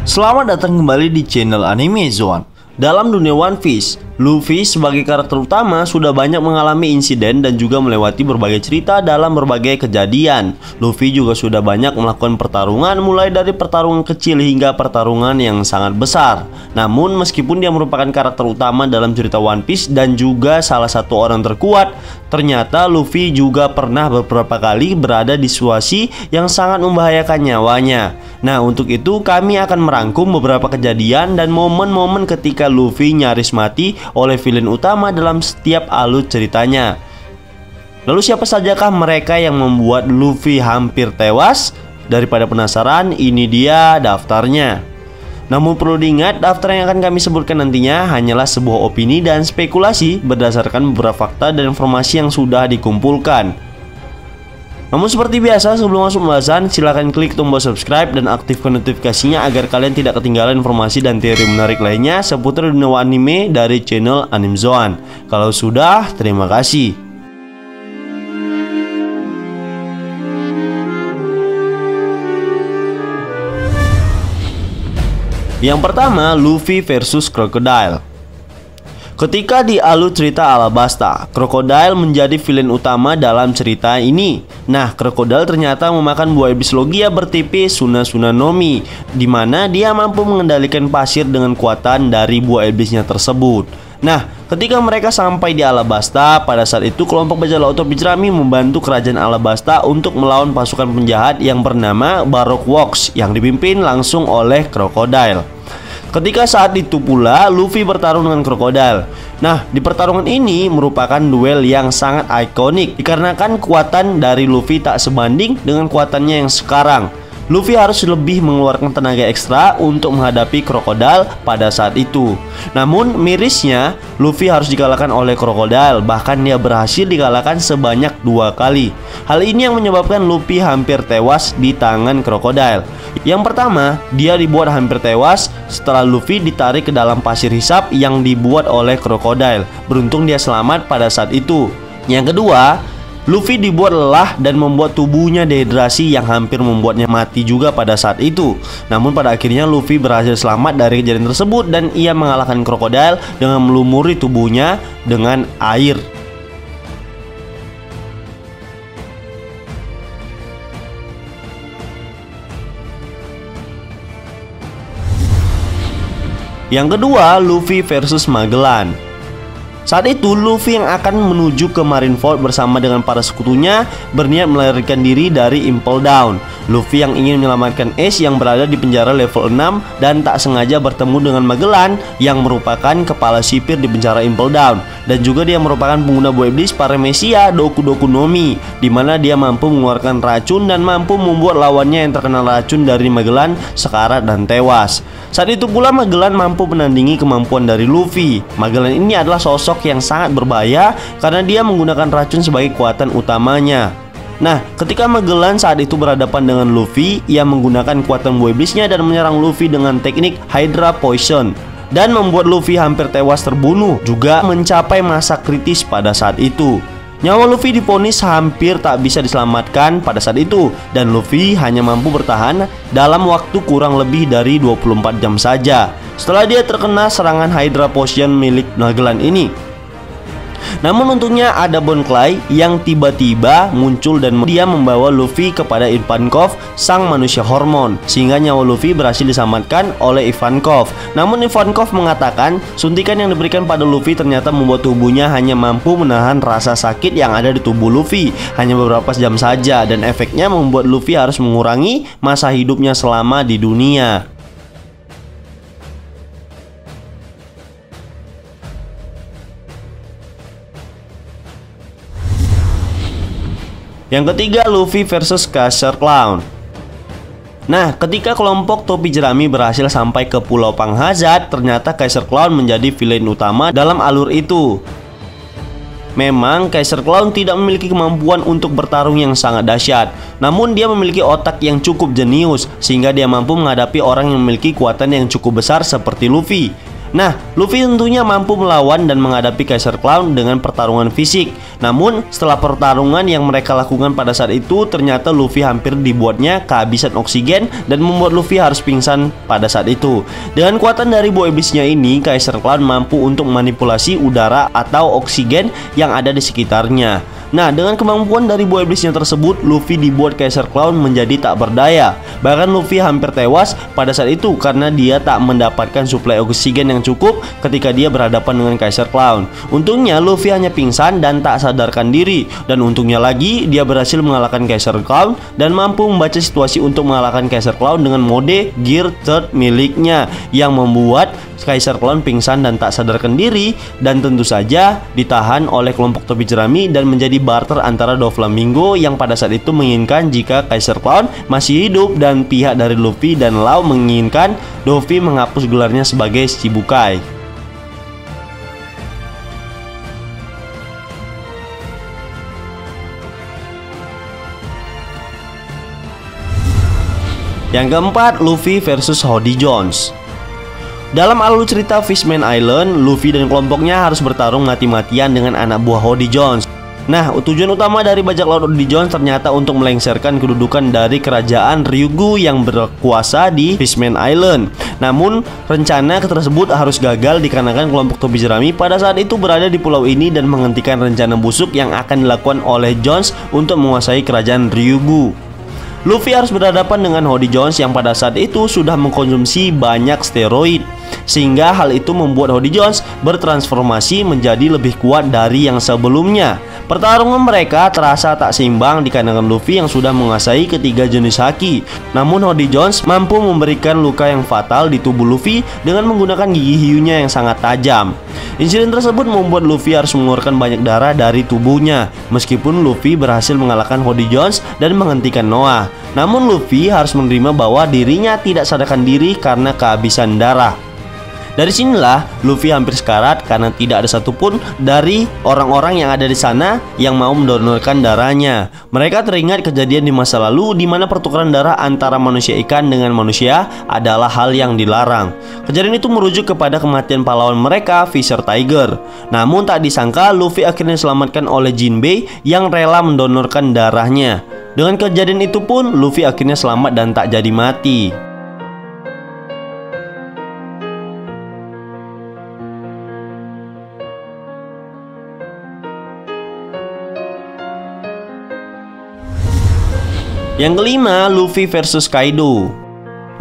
Selamat datang kembali di channel Anime Zone. Dalam dunia One Piece, Luffy sebagai karakter utama sudah banyak mengalami insiden dan juga melewati berbagai cerita dalam berbagai kejadian. Luffy juga sudah banyak melakukan pertarungan, mulai dari pertarungan kecil hingga pertarungan yang sangat besar. Namun meskipun dia merupakan karakter utama dalam cerita One Piece dan juga salah satu orang terkuat, ternyata Luffy juga pernah beberapa kali berada di situasi yang sangat membahayakan nyawanya. Nah, untuk itu kami akan merangkum beberapa kejadian dan momen-momen ketika Luffy nyaris mati oleh villain utama dalam setiap alur ceritanya. Lalu siapa sajakah mereka yang membuat Luffy hampir tewas? Daripada penasaran, ini dia daftarnya. Namun perlu diingat, daftar yang akan kami sebutkan nantinya hanyalah sebuah opini dan spekulasi berdasarkan beberapa fakta dan informasi yang sudah dikumpulkan. Namun seperti biasa, sebelum masuk pembahasan, silahkan klik tombol subscribe dan aktifkan notifikasinya agar kalian tidak ketinggalan informasi dan teori menarik lainnya seputar dunia anime dari channel Anime Zone. Kalau sudah, terima kasih. Yang pertama, Luffy versus Crocodile. Ketika di alur cerita Alabasta, Crocodile menjadi villain utama dalam cerita ini. Nah, Crocodile ternyata memakan buah iblis Logia bertipe Suna Nomi, di mana dia mampu mengendalikan pasir dengan kekuatan dari buah iblisnya tersebut. Nah, ketika mereka sampai di Alabasta, pada saat itu kelompok bajak laut topi jerami membantu kerajaan Alabasta untuk melawan pasukan penjahat yang bernama Baroque Works yang dipimpin langsung oleh Crocodile. Ketika saat itu pula Luffy bertarung dengan Crocodile. Nah, di pertarungan ini merupakan duel yang sangat ikonik dikarenakan kekuatan dari Luffy tak sebanding dengan kekuatannya yang sekarang. Luffy harus lebih mengeluarkan tenaga ekstra untuk menghadapi Crocodile pada saat itu. Namun mirisnya, Luffy harus dikalahkan oleh Crocodile. Bahkan dia berhasil dikalahkan sebanyak 2 kali. Hal ini yang menyebabkan Luffy hampir tewas di tangan Crocodile. Yang pertama, dia dibuat hampir tewas setelah Luffy ditarik ke dalam pasir hisap yang dibuat oleh Crocodile. Beruntung dia selamat pada saat itu. Yang kedua, Luffy dibuat lelah dan membuat tubuhnya dehidrasi yang hampir membuatnya mati juga pada saat itu. Namun pada akhirnya Luffy berhasil selamat dari kejadian tersebut dan ia mengalahkan Crocodile dengan melumuri tubuhnya dengan air. Yang kedua, Luffy versus Magellan. Saat itu Luffy yang akan menuju ke Marineford bersama dengan para sekutunya berniat melarikan diri dari Impel Down. Luffy yang ingin menyelamatkan Ace yang berada di penjara level 6 dan tak sengaja bertemu dengan Magellan yang merupakan kepala sipir di penjara Impel Down, dan juga dia merupakan pengguna buah iblis Paramecia Doku Nomi, di mana dia mampu mengeluarkan racun dan mampu membuat lawannya yang terkena racun dari Magellan sekarat dan tewas. Saat itu pula Magellan mampu menandingi kemampuan dari Luffy. Magellan ini adalah sosok yang sangat berbahaya karena dia menggunakan racun sebagai kekuatan utamanya. Nah, ketika Magellan saat itu berhadapan dengan Luffy, ia menggunakan kekuatan buah iblisnya dan menyerang Luffy dengan teknik Hydra Poison dan membuat Luffy hampir tewas terbunuh, juga mencapai masa kritis pada saat itu. Nyawa Luffy divonis hampir tak bisa diselamatkan pada saat itu, dan Luffy hanya mampu bertahan dalam waktu kurang lebih dari 24 jam saja setelah dia terkena serangan Hydra Potion milik Magellan ini. Namun untungnya ada Bon Clay yang tiba-tiba muncul dan dia membawa Luffy kepada Ivankov, sang manusia hormon, sehingga nyawa Luffy berhasil diselamatkan oleh Ivankov. Namun Ivankov mengatakan suntikan yang diberikan pada Luffy ternyata membuat tubuhnya hanya mampu menahan rasa sakit yang ada di tubuh Luffy hanya beberapa jam saja, dan efeknya membuat Luffy harus mengurangi masa hidupnya selama di dunia. Yang ketiga, Luffy versus Kaiser Clown. Nah, ketika kelompok topi jerami berhasil sampai ke Pulau Panghazard, ternyata Kaiser Clown menjadi villain utama dalam alur itu. Memang Kaiser Clown tidak memiliki kemampuan untuk bertarung yang sangat dahsyat, namun dia memiliki otak yang cukup jenius sehingga dia mampu menghadapi orang yang memiliki kekuatan yang cukup besar seperti Luffy. Nah, Luffy tentunya mampu melawan dan menghadapi Kaiser Clown dengan pertarungan fisik. Namun, setelah pertarungan yang mereka lakukan pada saat itu, ternyata Luffy hampir dibuatnya kehabisan oksigen dan membuat Luffy harus pingsan pada saat itu. Dengan kekuatan dari buah iblisnya ini, Kaiser Clown mampu untuk memanipulasi udara atau oksigen yang ada di sekitarnya. Nah, dengan kemampuan dari buah iblisnya tersebut, Luffy dibuat Kaiser Clown menjadi tak berdaya. Bahkan Luffy hampir tewas pada saat itu karena dia tak mendapatkan suplai oksigen yang cukup ketika dia berhadapan dengan Kaiser Clown. Untungnya Luffy hanya pingsan dan tak sadarkan diri. Dan untungnya lagi, dia berhasil mengalahkan Kaiser Clown dan mampu membaca situasi untuk mengalahkan Kaiser Clown dengan mode Gear Third miliknya, yang membuat Kaiser Clown pingsan dan tak sadarkan diri, dan tentu saja ditahan oleh kelompok topi jerami dan menjadi barter antara Doflamingo yang pada saat itu menginginkan jika Kaiser Clown masih hidup, dan pihak dari Luffy dan Law menginginkan Luffy menghapus gelarnya sebagai Shichibukai. Yang keempat, Luffy versus Hody Jones. Dalam alur cerita Fishman Island, Luffy dan kelompoknya harus bertarung mati-matian dengan anak buah Hody Jones. Nah, tujuan utama dari bajak laut Hody Jones ternyata untuk melengsarkan kedudukan dari kerajaan Ryugu yang berkuasa di Fishman Island. Namun, rencana tersebut harus gagal dikarenakan kelompok topi jerami pada saat itu berada di pulau ini dan menghentikan rencana busuk yang akan dilakukan oleh Jones untuk menguasai kerajaan Ryugu. Luffy harus berhadapan dengan Hody Jones yang pada saat itu sudah mengkonsumsi banyak steroid, sehingga hal itu membuat Hody Jones bertransformasi menjadi lebih kuat dari yang sebelumnya. Pertarungan mereka terasa tak seimbang dikarenakan Luffy yang sudah menguasai ketiga jenis haki. Namun Hody Jones mampu memberikan luka yang fatal di tubuh Luffy dengan menggunakan gigi hiunya yang sangat tajam. Insiden tersebut membuat Luffy harus mengeluarkan banyak darah dari tubuhnya. Meskipun Luffy berhasil mengalahkan Hody Jones dan menghentikan Noah, namun Luffy harus menerima bahwa dirinya tidak sadarkan diri karena kehabisan darah. Dari sinilah Luffy hampir sekarat karena tidak ada satupun dari orang-orang yang ada di sana yang mau mendonorkan darahnya. Mereka teringat kejadian di masa lalu di mana pertukaran darah antara manusia ikan dengan manusia adalah hal yang dilarang. Kejadian itu merujuk kepada kematian pahlawan mereka, Fisher Tiger. Namun tak disangka Luffy akhirnya diselamatkan oleh Jinbei yang rela mendonorkan darahnya. Dengan kejadian itu pun Luffy akhirnya selamat dan tak jadi mati. Yang kelima, Luffy versus Kaido.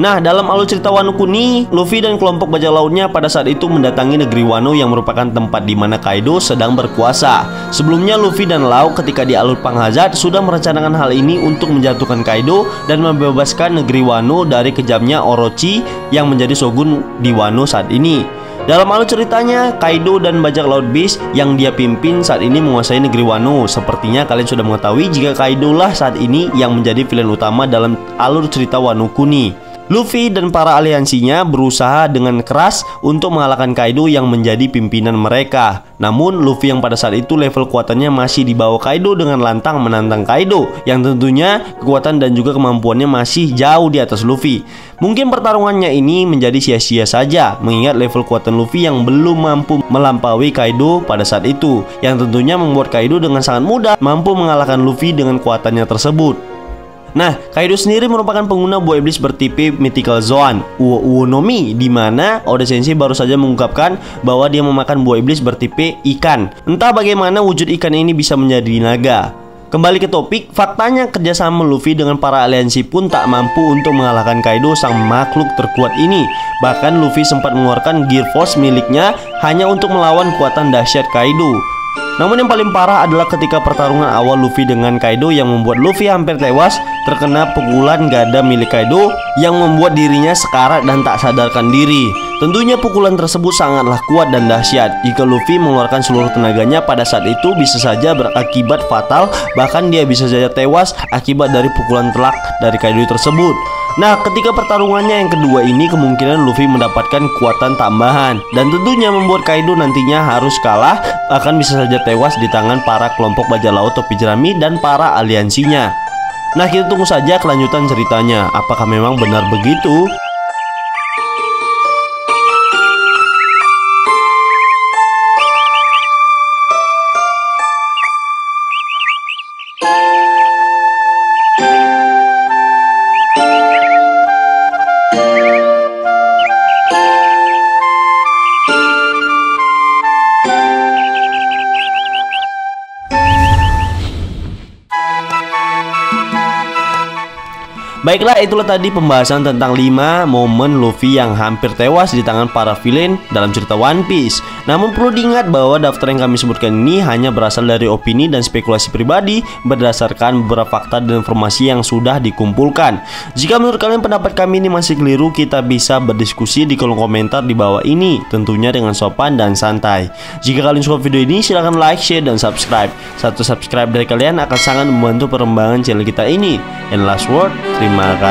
Nah, dalam alur cerita Wano Kuni, Luffy dan kelompok bajak lautnya pada saat itu mendatangi negeri Wano yang merupakan tempat di mana Kaido sedang berkuasa. Sebelumnya Luffy dan Law ketika di alur Perang Hazard sudah merencanakan hal ini untuk menjatuhkan Kaido dan membebaskan negeri Wano dari kejamnya Orochi yang menjadi shogun di Wano saat ini. Dalam alur ceritanya, Kaido dan bajak laut Beast yang dia pimpin saat ini menguasai negeri Wano. Sepertinya kalian sudah mengetahui jika Kaido lah saat ini yang menjadi villain utama dalam alur cerita Wano Kuni. Luffy dan para aliansinya berusaha dengan keras untuk mengalahkan Kaido yang menjadi pimpinan mereka. Namun Luffy yang pada saat itu level kekuatannya masih di bawah Kaido dengan lantang menantang Kaido yang tentunya kekuatan dan juga kemampuannya masih jauh di atas Luffy. Mungkin pertarungannya ini menjadi sia-sia saja mengingat level kekuatan Luffy yang belum mampu melampaui Kaido pada saat itu, yang tentunya membuat Kaido dengan sangat mudah mampu mengalahkan Luffy dengan kekuatannya tersebut. Nah, Kaido sendiri merupakan pengguna buah iblis bertipe Mythical Zoan Uo no Mi, di mana Oda Sensei baru saja mengungkapkan bahwa dia memakan buah iblis bertipe ikan. Entah bagaimana wujud ikan ini bisa menjadi naga. Kembali ke topik, faktanya kerjasama Luffy dengan para aliansi pun tak mampu untuk mengalahkan Kaido sang makhluk terkuat ini. Bahkan Luffy sempat mengeluarkan Gear Force miliknya hanya untuk melawan kekuatan dahsyat Kaido. Namun yang paling parah adalah ketika pertarungan awal Luffy dengan Kaido yang membuat Luffy hampir tewas terkena pukulan gada milik Kaido yang membuat dirinya sekarat dan tak sadarkan diri. Tentunya pukulan tersebut sangatlah kuat dan dahsyat. Jika Luffy mengeluarkan seluruh tenaganya pada saat itu bisa saja berakibat fatal, bahkan dia bisa saja tewas akibat dari pukulan telak dari Kaido tersebut. Nah, ketika pertarungannya yang kedua ini kemungkinan Luffy mendapatkan kekuatan tambahan dan tentunya membuat Kaido nantinya harus kalah, akan bisa saja tewas di tangan para kelompok bajak laut topi jerami dan para aliansinya. Nah, kita tunggu saja kelanjutan ceritanya. Apakah memang benar begitu? Baiklah, itulah tadi pembahasan tentang 5 momen Luffy yang hampir tewas di tangan para villain dalam cerita One Piece. Namun perlu diingat bahwa daftar yang kami sebutkan ini hanya berasal dari opini dan spekulasi pribadi berdasarkan beberapa fakta dan informasi yang sudah dikumpulkan. Jika menurut kalian pendapat kami ini masih keliru, kita bisa berdiskusi di kolom komentar di bawah ini, tentunya dengan sopan dan santai. Jika kalian suka video ini, silahkan like, share, dan subscribe. Satu subscribe dari kalian akan sangat membantu perkembangan channel kita ini. And last word, terima kasih.